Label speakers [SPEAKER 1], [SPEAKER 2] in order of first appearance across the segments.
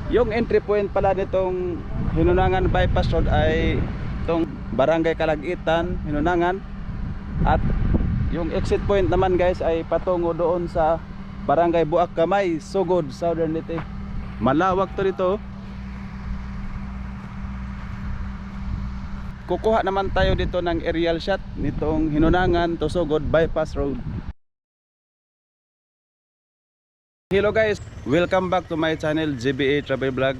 [SPEAKER 1] Yung entry point pala nitong Hinunangan Bypass Road ay itong Barangay Kalagitan, Hinunangan. At yung exit point naman guys ay patungo doon sa Barangay Buak Kamay, Sugod, Southern Leyte. Malawak to dito. Kukuha naman tayo dito ng aerial shot nitong Hinunangan to Sugod Bypass Road. Hello guys, welcome back to my channel GBA Travel Vlog.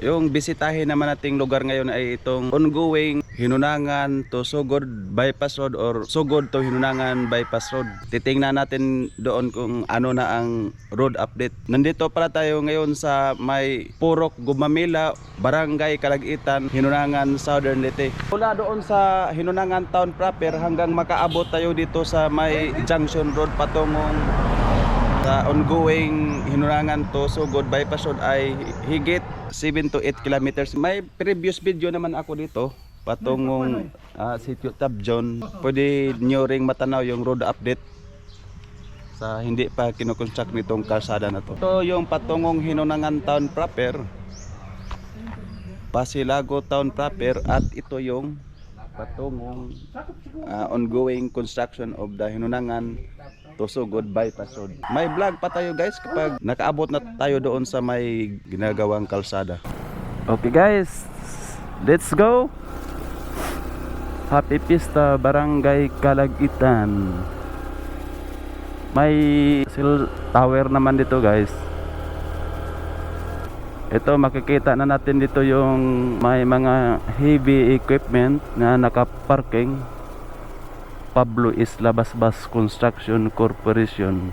[SPEAKER 1] Yung bisitahin naman nating lugar ngayon ay itong ongoing Hinunangan to Sugod Bypass Road or Sugod to Hinunangan Bypass Road. Titingnan natin doon kung ano na ang road update. Nandito pala tayo ngayon sa may Purok Gumamela, Barangay Kalagitan, Hinunangan, Southern Leyte. Mula doon sa Hinunangan Town proper hanggang makaabot tayo dito sa may Junction Road patungong sa ongoing Hinunangan to Sugod Bypass Road ay higit 7 to 8 kilometers. May previous video naman ako dito patungong Sitio Tabjon. Pwede nyo ring matanaw yung road update sa hindi pa kinukonstruct nitong kalsada na to. Ito yung patungong Hinunangan Town proper, Pasilago Town proper, at ito yung patungong ongoing construction of the Hinunangan to Sugod Bypass Road. May vlog pa tayo guys kapag nakaabot na tayo doon sa may ginagawang kalsada. Okay guys, let's go! Happy Pista, Barangay Kalagitan. May cell tower naman dito guys. Ito makikita na natin dito yung may mga heavy equipment na nakaparking. Pablo Isla Basbas Construction Corporation.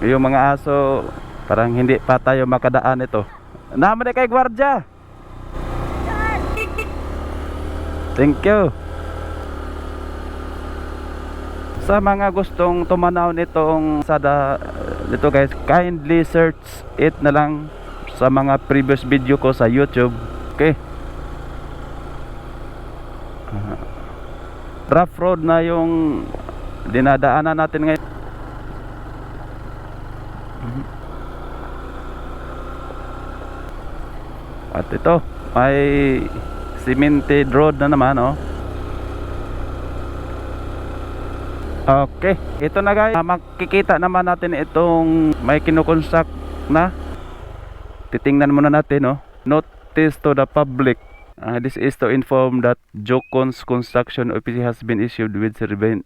[SPEAKER 1] Yung mga aso parang hindi pa tayo makadaan ito. Naman kay gwardiya. Thank you. Sa mga gustong tumanaw nitong sada dito guys, kindly search it na lang sa mga previous video ko sa YouTube. Okay. Rough road na yung dinadaanan natin ngayon. At ito may cemented road na naman, oh. Okay, ito na guys, makikita naman natin itong may kinukonstruct na. Titingnan muna natin, oh. Notice to the public. This is to inform that Jocons Construction OPC has been issued with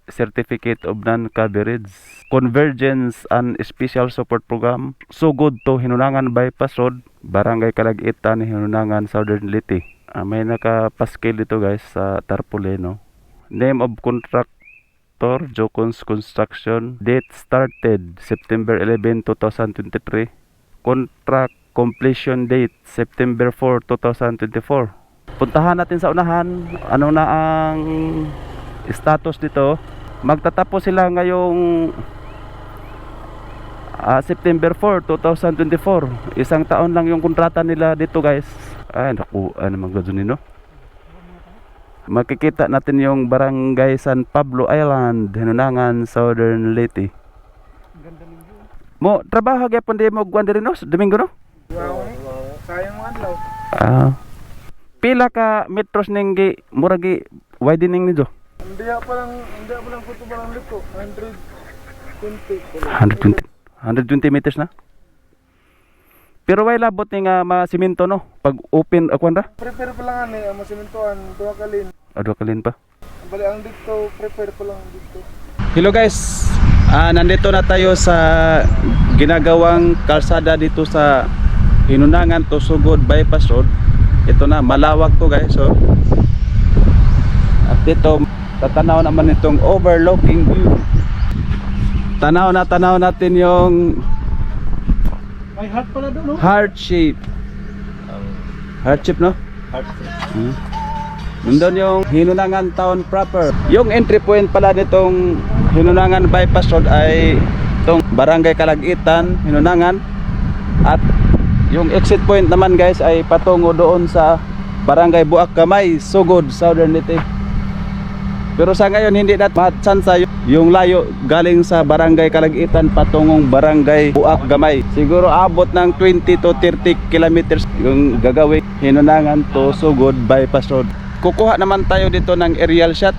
[SPEAKER 1] certificate of non-coverage, convergence and special support program. Sugod to Hinunangan Bypass Road, Barangay Kalagitan, Hinunangan, Southern Leyte. May nakapaskil dito guys sa tarpaulin, no? Name of contractor Jocons Construction. Date started September 11, 2023. Contract completion date September 4, 2024. Puntahan natin sa unahan ano na ang status dito. Magtatapos sila ngayong September 4, 2024. Isang taon lang yung kontrata nila dito guys. Ay naku, ano naman gano'n, no? Makikita natin yung Barangay San Pablo Island, Hinunangan, Southern Leyte. Mo trabaho gyapon di mo guwan diri no Domingo, no?
[SPEAKER 2] Wow, sayang mo adlaw.
[SPEAKER 1] Pila ka metros ning gi muragi widening nito?
[SPEAKER 2] Hindi pa lang puto barang liko, 120.
[SPEAKER 1] 120 meters na. Pero way labot ni nga masimento, no? Pag open akuan ra?
[SPEAKER 2] Prepare pa lang ani ang masimentoan, duha kalin.
[SPEAKER 1] Ado kalin pa.
[SPEAKER 2] Bali ang dito, prepare pa lang dito.
[SPEAKER 1] Hello guys. Nandito na tayo sa ginagawang kalsada dito sa Hinunangan to Sugod Bypass Road. Ito na, malawak to guys, so. At dito tatanaw naman itong overlooking view. Tanaw natin yung
[SPEAKER 2] May heart pala doon, no?
[SPEAKER 1] heart shape. Heart shape, no?
[SPEAKER 2] Heart.
[SPEAKER 1] Nandun yung Hinunangan Town proper. Yung entry point pala nitong Hinunangan Bypass Road ay itong Barangay Kalagitan, Hinunangan. At yung exit point naman guys ay patungo doon sa Barangay Buak Gamay, Sugod, Southern Leyte. Pero sa ngayon hindi natin matsansa yung layo galing sa Barangay Kalagitan patungong Barangay Buak Gamay. Siguro abot ng 20 to 30 kilometers yung gagawin Hinunangan to Sugod Bypass Road. Kukuha naman tayo dito ng aerial shot.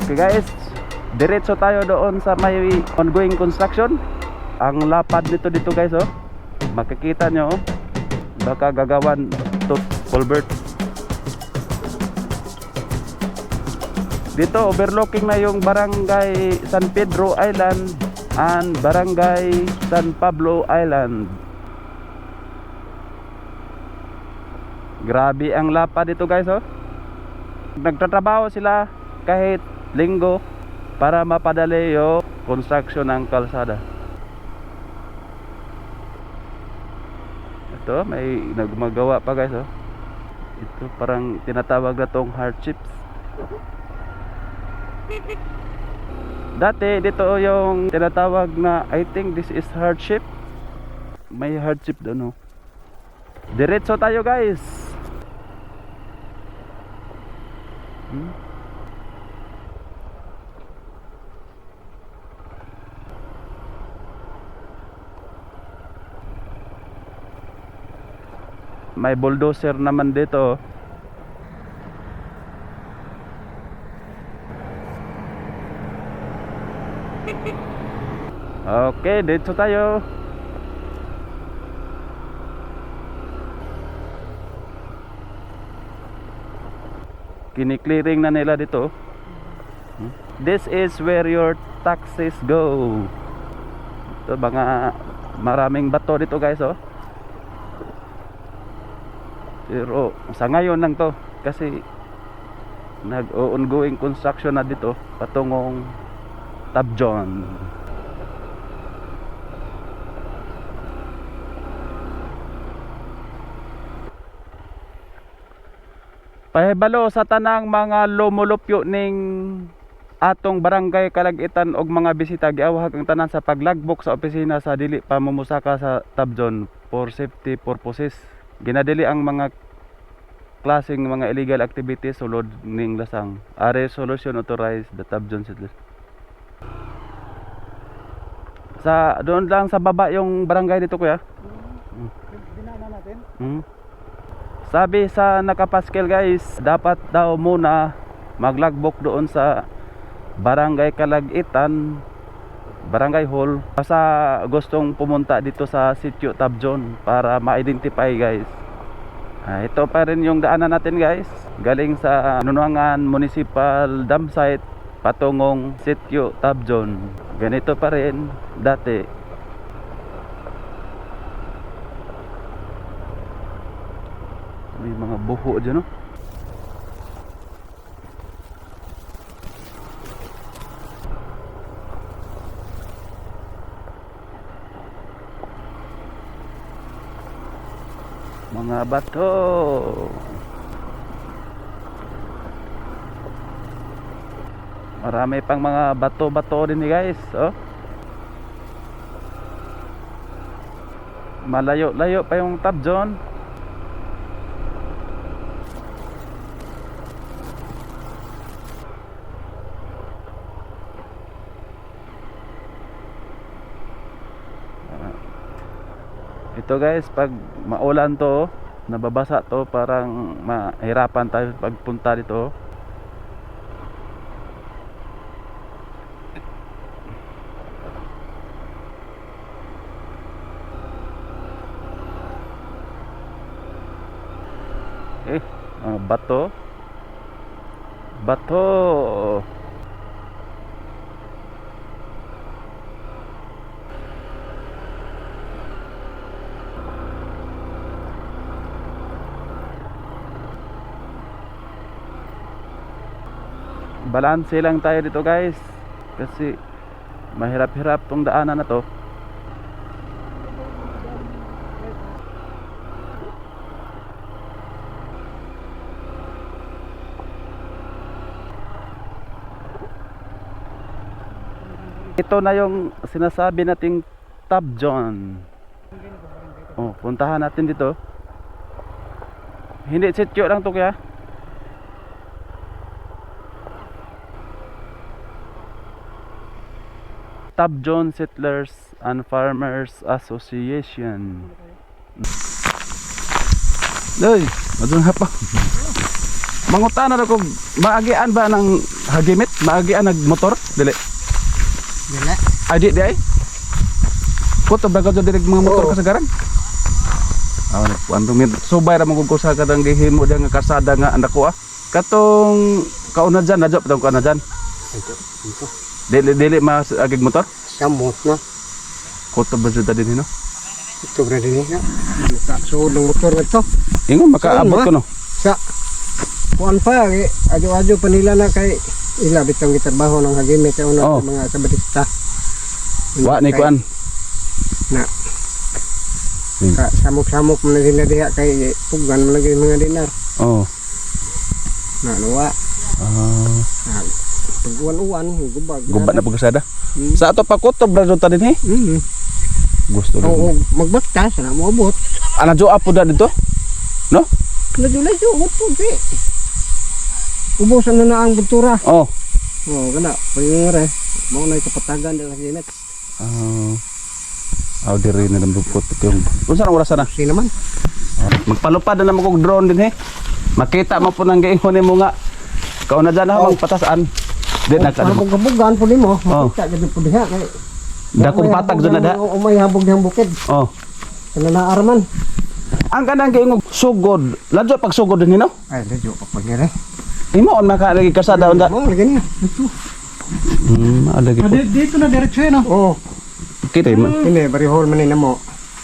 [SPEAKER 1] Okay guys, diretso tayo doon sa may ongoing construction. Ang lapad nito dito guys, oh. Makikita nyo, oh. Baka gagawan to culvert. Dito overlooking na yung Barangay San Pedro Island and Barangay San Pablo Island. Grabe ang lapad dito guys, oh. Nagtatrabaho sila kahit linggo para mapadali yung construction ng kalsada. Ito may nagmagawa pa guys, oh. Ito parang tinatawag na tong hardships. Dati dito yung tinatawag na, I think this is hardship. May hardship doon, oh. Diretso tayo guys. May bulldozer naman dito. Okay, dito tayo. Kini-clearing na nila dito. This is where your taxis go. Ito mga maraming bato dito guys, oh. Pero sa ngayon lang to kasi nag-ongoing construction na dito patungong Tabjon. Pahibalo sa tanang mga lumulupyo ning atong Barangay Kalagitan og mga bisita, giawhag ang tanan sa paglagbok sa opisina sa dili pamumusaka sa Tabjon for safety purposes. Ginadili ang mga klaseng mga illegal activities sulod ning lasang. A resolution authorized the Tabjon settlers. Sa doon lang sa baba yung barangay dito kuya.
[SPEAKER 2] Dinaanan natin.
[SPEAKER 1] Sabi sa nakapaskel guys, dapat daw muna maglagbok doon sa Barangay Kalagitan, Barangay Hall, sa gustong pumunta dito sa Sitio Tabjon para ma-identify guys. Ito pa rin yung daanan natin guys, galing sa Hinunangan Municipal Dam Site patungong Sitio Tabjon. Ganito pa rin dati. May mga buho dyan, no? Mga bato. Marami pang mga bato-bato din guys, oh. Malayo-layo pa yung Tabjon. Ito guys, pag maulan to, nababasa to, parang mahirapan tayo pagpunta dito. Bato. Bato. Balanse lang tayo dito guys, kasi mahirap-hirap tong daanan na to. Ito na yung sinasabi nating Tabjon. Oh, puntahan natin dito. Hindi sityo lang to kaya. Tabjon Settlers and Farmers Association. Doy, madung hapa. Mangutan na ko, maagian ba ng hagimit? Maagian nagmotor? Dili.
[SPEAKER 2] Dili.
[SPEAKER 1] Ay di ay. Ko to bago direk mga motor kasagaran. Ah, nagpuan min subay ra mo ko sa kadang gihimo dia nga kasada nga anak ko ah. Katong kauna dyan, nadyo patong kauna dyan.
[SPEAKER 2] Ito.
[SPEAKER 1] Dili mas agig motor?
[SPEAKER 2] Samot na.
[SPEAKER 1] Koto ba dyan din no?
[SPEAKER 2] Ito na din na. Makasunod ng motor na ito.
[SPEAKER 1] Ingon makaabot ko no?
[SPEAKER 2] Sa kuan pa, adyo-adyo pa nila na kay ilabit ang gitrabaho ng hagimit sa una mga kabatista.
[SPEAKER 1] Wa ni kuan.
[SPEAKER 2] Na. Samok-samok mo na sila diha kay pugan mo lagi mga dinar.
[SPEAKER 1] Oh.
[SPEAKER 2] Na nuwa.
[SPEAKER 1] Ah.
[SPEAKER 2] Pag-uwan-uwan, gubag.
[SPEAKER 1] Gubad na pagkasada. Sa ato pa koto brado ta din he. Gusto
[SPEAKER 2] Oo, magbaktas na mo abot.
[SPEAKER 1] Ana jo apo da dito? No?
[SPEAKER 2] Lajo-lajo mo po di. Ubusan na ang buntura.
[SPEAKER 1] Oh.
[SPEAKER 2] Oh, kana. Pangingere. Mao na kapatagan ng hagimit.
[SPEAKER 1] Aw diri na nambukot yung. Unsa ang oras na?
[SPEAKER 2] Si naman.
[SPEAKER 1] Magpalupad na mo kog drone din he. Makita mo po nang giingon nimo nga. Kauna dyan na magpatasan. Di na ka.
[SPEAKER 2] Habog-habogan po nimo. Makita gid po diha kay.
[SPEAKER 1] Dakong patag dyan na da.
[SPEAKER 2] Umay habog ng bukid.
[SPEAKER 1] Oh.
[SPEAKER 2] Kana na arman.
[SPEAKER 1] Ang kanang giingog sugod. Ladyo pag sugod din no?
[SPEAKER 2] Ay, lajo pa pagire.
[SPEAKER 1] Imo on makalagi kasada onda.
[SPEAKER 2] Mo lagi niya. Ito.
[SPEAKER 1] Alagi po.
[SPEAKER 2] Dito na diretso yan oh.
[SPEAKER 1] Kita man.
[SPEAKER 2] Kini barihol man ni namo.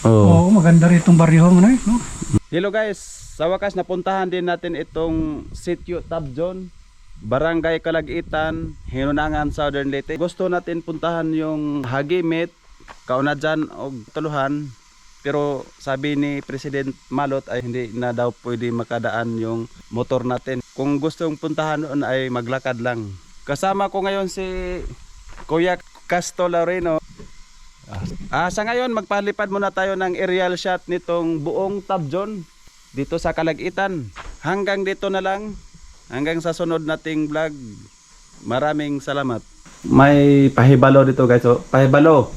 [SPEAKER 1] Oh.
[SPEAKER 2] Maganda rin itong barihol mo na no.
[SPEAKER 1] Hello guys, sa wakas napuntahan din natin itong Sitio Tabjon, Barangay Kalagitan, Hinunangan, Southern Leyte. Gusto natin puntahan yung Hagimit, kauna dyan o Tuluhan, pero sabi ni President Malot ay hindi na daw pwede makadaan yung motor natin. Kung gustong puntahan doon ay maglakad lang. Kasama ko ngayon si Kuya Casto Laureno. Sa ngayon magpalipad muna tayo ng aerial shot nitong buong Tabjon dito sa Kalagitan. Hanggang dito na lang. Hanggang sa sunod nating vlog. Maraming salamat. May pahibalo dito guys. Oh. Pahibalo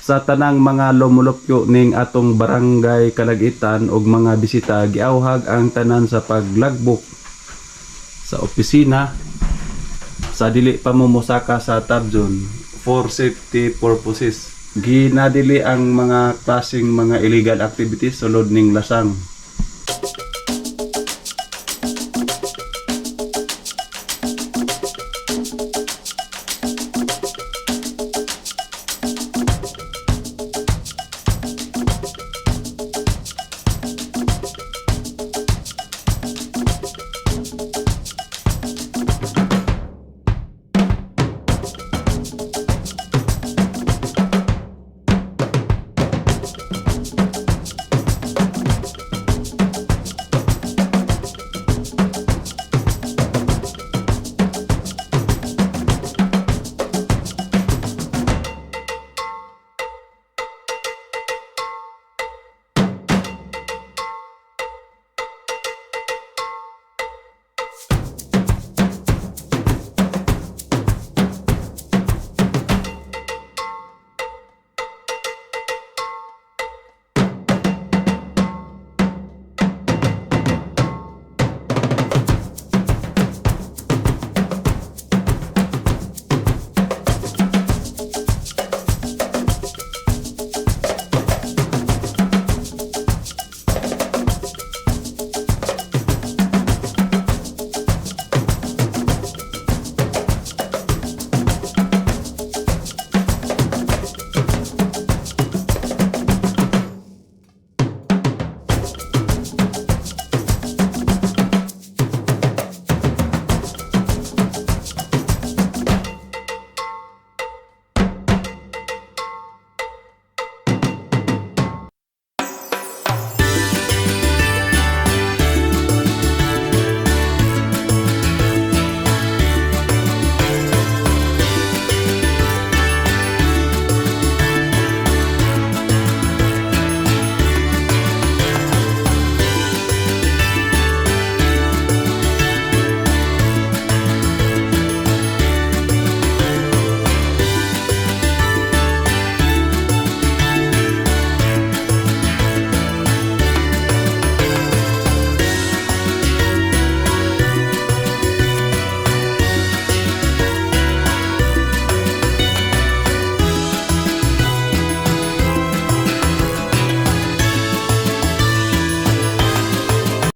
[SPEAKER 1] sa tanang mga lumulupyo ning atong barangay Kalagitan ug mga bisita, giawhag ang tanan sa paglagbok sa opisina sa dili pa momusaka sa Tabjon for safety purposes. Ginadili ang mga klaseng mga illegal activities sulod ning lasang.